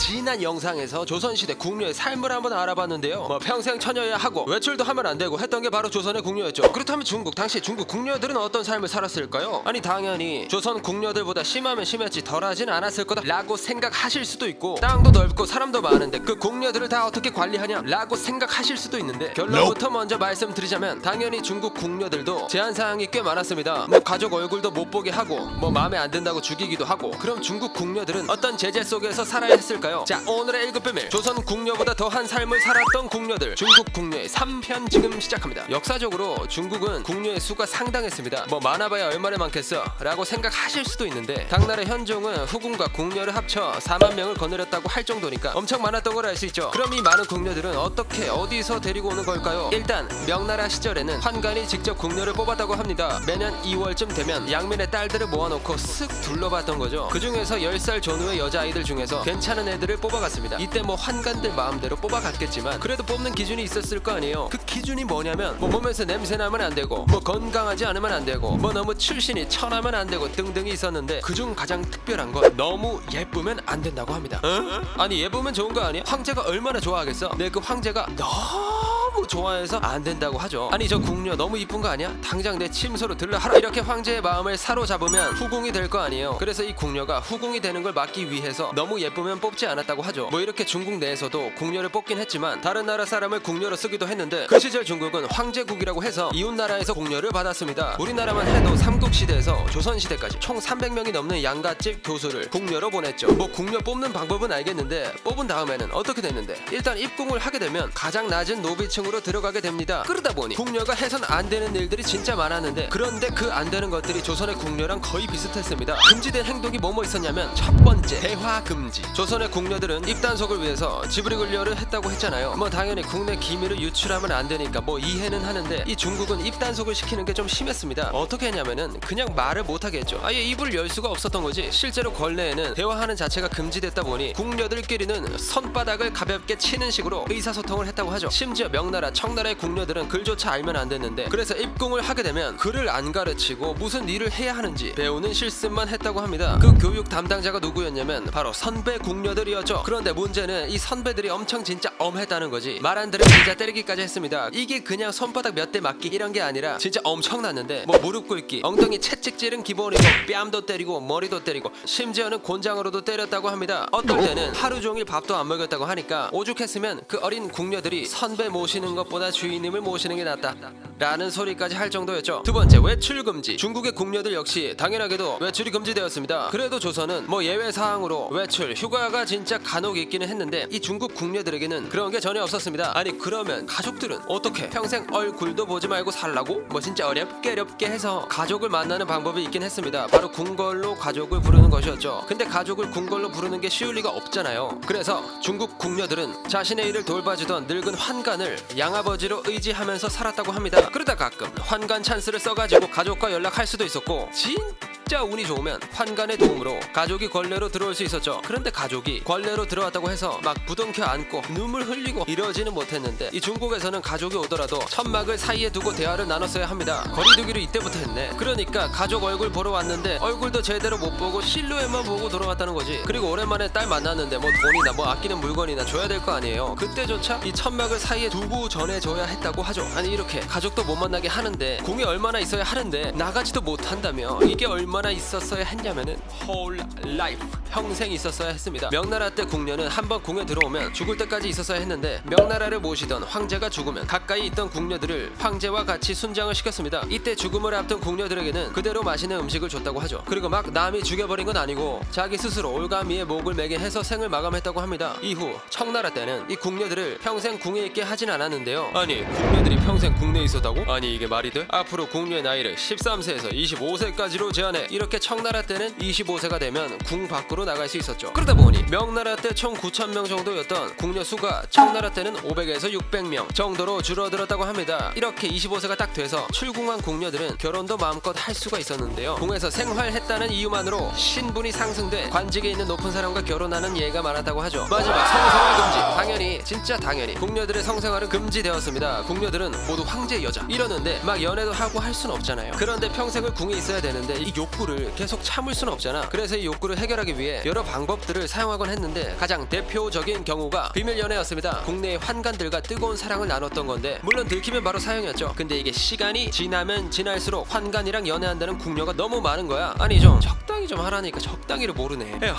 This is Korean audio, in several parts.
지난 영상에서 조선시대 궁녀의 삶을 한번 알아봤는데요. 뭐 평생 처녀야 하고 외출도 하면 안 되고 했던 게 바로 조선의 궁녀였죠. 그렇다면 당시 중국 궁녀들은 어떤 삶을 살았을까요? 아니 당연히 조선 궁녀들보다 심하면 심했지 덜하진 않았을 거다 라고 생각하실 수도 있고, 땅도 넓고 사람도 많은데 그 궁녀들을 다 어떻게 관리하냐 라고 생각하실 수도 있는데, 결론부터 먼저 말씀드리자면 당연히 중국 궁녀들도 제한사항이 꽤 많았습니다. 뭐 가족 얼굴도 못 보게 하고 뭐 마음에 안 든다고 죽이기도 하고. 그럼 중국 궁녀들은 어떤 제재 속에서 살아야 했을까요? 자, 오늘의 1급 비밀, 조선 궁녀보다 더한 삶을 살았던 궁녀들, 중국 궁녀의 3편 지금 시작합니다. 역사적으로 중국은 궁녀의 수가 상당했습니다. 뭐 많아봐야 얼마나 많겠어 라고 생각하실 수도 있는데, 당나라 현종은 후궁과 궁녀를 합쳐 4만 명을 거느렸다고 할 정도니까 엄청 많았던 걸 알 수 있죠. 그럼 이 많은 궁녀들은 어떻게 어디서 데리고 오는 걸까요? 일단 명나라 시절에는 환관이 직접 궁녀를 뽑았다고 합니다. 매년 2월쯤 되면 양민의 딸들을 모아놓고 쓱 둘러봤던 거죠. 그 중에서 10살 전후의 여자아이들 중에서 괜찮은 애들을 뽑아갔습니다. 이때 뭐 환관들 마음대로 뽑아갔겠지만 그래도 뽑는 기준이 있었을 거 아니에요. 그 기준이 뭐냐면 뭐 몸에서 냄새 나면 안 되고, 뭐 건강하지 않으면 안 되고, 뭐 너무 출신이 천하면 안 되고 등등이 있었는데, 그중 가장 특별한 건 너무 예쁘면 안 된다고 합니다. 아니 예쁘면 좋은 거 아니야? 황제가 얼마나 좋아하겠어? 네, 그 황제가 너무 좋아해서 안 된다고 하죠. 아니 저 궁녀 너무 이쁜 거 아니야? 당장 내 침소로 들러 하라. 이렇게 황제의 마음을 사로잡으면 후궁이 될 거 아니에요. 그래서 이 궁녀가 후궁이 되는 걸 막기 위해서 너무 예쁘면 뽑지 않았다고 하죠. 뭐 이렇게 중국 내에서도 궁녀를 뽑긴 했지만 다른 나라 사람을 궁녀로 쓰기도 했는데, 그 시절 중국은 황제국이라고 해서 이웃 나라에서 궁녀를 받았습니다. 우리나라만 해도 삼국시대에서 조선시대까지 총 300명이 넘는 양갓집 교수를 궁녀로 보냈죠. 뭐 궁녀 뽑는 방법은 알겠는데 뽑은 다음에는 어떻게 됐는데, 일단 입궁을 하게 되면 가장 낮은 노비층으로 들어가게 됩니다. 그러다 보니 궁녀가 해선 안 되는 일들이 진짜 많았는데, 그런데 그 안 되는 것들이 조선의 궁녀랑 거의 비슷했습니다. 금지된 행동이 뭐뭐 있었냐면, 첫 번째 대화 금지. 조선의 궁녀들은 입단속을 위해서 지브리굴려를 했다고 했잖아요. 뭐 당연히 국내 기밀을 유출하면 안 되니까 뭐 이해는 하는데, 이 중국은 입단속을 시키는 게 좀 심했습니다. 어떻게 했냐면은 그냥 말을 못하게 했죠. 아예 입을 열 수가 없었던 거지. 실제로 권례에는 대화하는 자체가 금지됐다 보니 궁녀들끼리는 손바닥을 가볍게 치는 식으로 의사소통을 했다고 하죠. 심지어 명나라, 청나라의 궁녀들은 글조차 알면 안 됐는데, 그래서 입궁을 하게 되면 글을 안 가르치고 무슨 일을 해야 하는지 배우는 실습만 했다고 합니다. 그 교육 담당자가 누구였냐면 바로 선배 궁녀들이었죠. 그런데 문제는 이 선배들이 엄청 진짜 엄했다는 거지. 말 안 들으면 진짜 때리기까지 했습니다. 이게 그냥 손바닥 몇 대 맞기 이런 게 아니라 진짜 엄청났는데, 뭐 무릎 꿇기, 엉덩이 채찍질은 기본이고 뺨도 때리고 머리도 때리고 심지어는 곤장으로도 때렸다고 합니다. 어떨 때는 하루 종일 밥도 안 먹였다고 하니까 오죽했으면 그 어린 궁녀들이 선배 모시는 것보다 주인님을 모시는 게 낫다 라는 소리까지 할 정도였죠. 두 번째, 외출 금지. 중국의 궁녀들 역시 당연하게도 외출이 금지되었습니다. 그래도 조선은 뭐 예외 사항으로 외출, 휴가가 진짜 간혹 있기는 했는데, 이 중국 궁녀들에게는 그런 게 전혀 없었습니다. 아니 그러면 가족들은 어떻게 평생 얼굴도 보지 말고 살라고? 뭐 진짜 어렵게 해서 가족을 만나는 방법이 있긴 했습니다. 바로 궁궐로 가족을 부르는 것이었죠. 근데 가족을 궁궐로 부르는 게 쉬울 리가 없잖아요. 그래서 중국 궁녀들은 자신의 일을 돌봐주던 늙은 환관을 양아버지로 의지하면서 살았다고 합니다. 그러다 가끔 환관 찬스를 써가지고 가족과 연락할 수도 있었고, 진짜 운이 좋으면 환관의 도움으로 가족이 권례로 들어올 수 있었죠. 그런데 가족이 권례로 들어왔다고 해서 막 부둥켜 안고 눈물 흘리고 이러지는 못했는데, 이 중국에서는 가족이 오더라도 천막을 사이에 두고 대화를 나눴어야 합니다. 거리두기를 이때부터 했네. 그러니까 가족 얼굴 보러 왔는데 얼굴도 제대로 못 보고 실루엣만 보고 돌아갔다는 거지. 그리고 오랜만에 딸 만났는데 뭐 돈이나 뭐 아끼는 물건이나 줘야 될 거 아니에요. 그때조차 이 천막을 사이에 두고 전해줘야 했다고 하죠. 아니 이렇게 가족도 못 만나게 하는데, 궁이 얼마나 있어야 하는데 나가지도 못한다며, 이게 얼마나 있었어야 했냐면은 whole life, 평생 있었어야 했습니다. 명나라 때 궁녀는 한번 궁에 들어오면 죽을 때까지 있었어야 했는데, 명나라를 모시던 황제가 죽으면 가까이 있던 궁녀들을 황제와 같이 순장을 시켰습니다. 이때 죽음을 앞둔 궁녀들에게는 그대로 맛있는 음식을 줬다고 하죠. 그리고 막 남이 죽여버린 건 아니고 자기 스스로 올가미에 목을 매게 해서 생을 마감했다고 합니다. 이후 청나라 때는 이 궁녀들을 평생 궁에 있게 하진 않았는데요. 아니 궁녀들이 평생 궁내에 있었다고? 아니 이게 말이 돼? 앞으로 궁녀의 나이를 13세에서 25세까지로 제한해. 이렇게 청나라 때는 25세가 되면 궁 밖으로 나갈 수 있었죠. 그러다 보니 명나라 때 총 9,000명 정도였던 궁녀 수가 청나라 때는 500에서 600명 정도로 줄어들었다고 합니다. 이렇게 25세가 딱 돼서 출궁한 궁녀들은 결혼도 마음껏 할 수가 있었는데요. 궁에서 생활했다는 이유만으로 신분이 상승돼 관직에 있는 높은 사람과 결혼하는 예가 많았다고 하죠. 마지막, 성생활 금지. 당연히 진짜 당연히 궁녀들의 성생활은 금지되었습니다. 궁녀들은 모두 황제 여자 이러는데 막 연애도 하고 할 순 없잖아요. 그런데 평생을 궁에 있어야 되는데 이 욕구를 계속 참을 순 없잖아. 그래서 이 욕구를 해결하기 위해 위해 여러 방법들을 사용하곤 했는데 가장 대표적인 경우가 비밀 연애였습니다. 국내의 환관들과 뜨거운 사랑을 나눴던 건데 물론 들키면 바로 사형이었죠. 근데 이게 시간이 지나면 지날수록 환관이랑 연애한다는 궁녀가 너무 많은 거야. 아니 좀 적당히 좀 하라니까 적당히를 모르네. 에휴,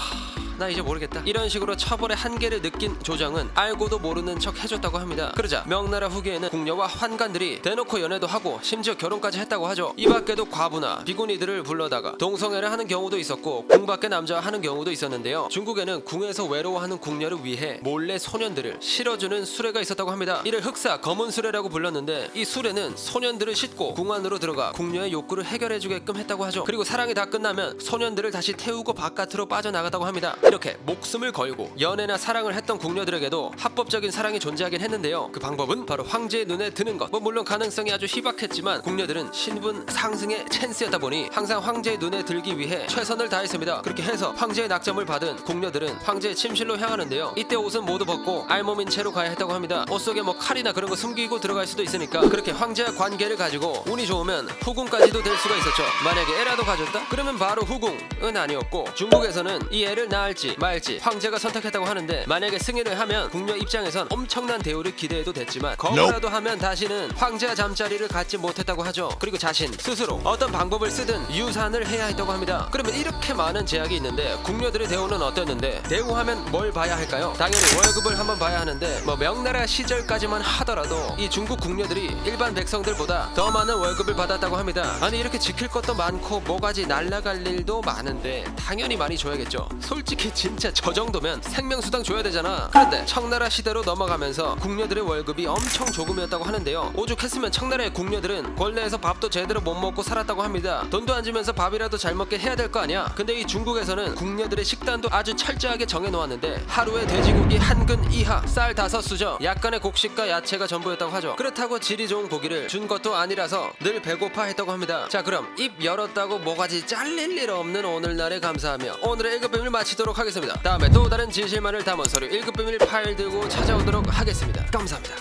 나 이제 모르겠다. 이런 식으로 처벌의 한계를 느낀 조정은 알고도 모르는 척 해줬다고 합니다. 그러자 명나라 후기에는 궁녀와 환관들이 대놓고 연애도 하고 심지어 결혼까지 했다고 하죠. 이 밖에도 과부나 비구니들을 불러다가 동성애를 하는 경우도 있었고 궁 밖에 남자와 하는 경우도 있었는데요. 중국에는 궁에서 외로워하는 궁녀를 위해 몰래 소년들을 실어주는 수레가 있었다고 합니다. 이를 흑사 검은 수레라고 불렀는데 이 수레는 소년들을 싣고 궁 안으로 들어가 궁녀의 욕구를 해결해주게끔 했다고 하죠. 그리고 사랑이 다 끝나면 소년들을 다시 태우고 바깥으로 빠져나갔다고 합니다. 이렇게 목숨을 걸고 연애나 사랑을 했던 궁녀들에게도 합법적인 사랑이 존재하긴 했는데요. 그 방법은 바로 황제의 눈에 드는 것. 물론 가능성이 아주 희박했지만 궁녀들은 신분 상승의 찬스였다 보니 항상 황제의 눈에 들기 위해 최선을 다했습니다. 그렇게 해서 황제의 낙점을 받은 궁녀들은 황제의 침실로 향하는데요. 이때 옷은 모두 벗고 알몸인 채로 가야 했다고 합니다. 옷 속에 뭐 칼이나 그런 거 숨기고 들어갈 수도 있으니까 그렇게 황제와 관계를 가지고 운이 좋으면 후궁까지도 될 수가 있었죠. 만약에 애라도 가졌다? 그러면 바로 후궁은 아니었고 중국에서는 이 애를 낳을지 말지 황제가 선택했다고 하는데 만약에 승인을 하면 궁녀 입장에선 엄청난 대우를 기대해도 됐지만 거부라도 하면 다시는 황제와 잠자리를 갖지 못했다고 하죠. 그리고 자신 스스로 어떤 방법을 쓰든 유산을 해야 했다고 합니다. 그러면 이렇게 많은 제약이 있는데 궁녀들의 대우는 어땠는데 대우하면 뭘 봐야 할까요? 당연히 월급을 한번 봐야 하는데 뭐 명나라 시절까지만 하더라도 이 중국 궁녀들이 일반 백성들보다 더 많은 월급을 받았다고 합니다. 아니 이렇게 지킬 것도 많고 뭐가지 날라갈 일도 많은데 당연히 많이 줘야겠죠. 솔직히 진짜 저 정도면 생명수당 줘야 되잖아. 그런데 청나라 시대로 넘어가면서 궁녀들의 월급이 엄청 조금이었다고 하는데요. 오죽했으면 청나라의 궁녀들은 권례에서 밥도 제대로 못 먹고 살았다고 합니다. 돈도 안 주면서 밥이라도 잘 먹게 해야 될 거 아니야. 근데 이 중국에서는 궁녀들의 식단도 아주 철저하게 정해놓았는데 하루에 돼지고기 1근 이하, 쌀 5수저, 약간의 곡식과 야채가 전부였다고 하죠. 그렇다고 질이 좋은 고기를 준 것도 아니라서 늘 배고파했다고 합니다. 자 그럼 입 열었다고 뭐가지 잘릴 일 없는 오늘날에 감사하며 오늘의 1급 비밀 마치도록 하겠습니다. 다음에 또 다른 진실만을 담은 서류 1급 비밀 파일 들고 찾아오도록 하겠습니다. 감사합니다.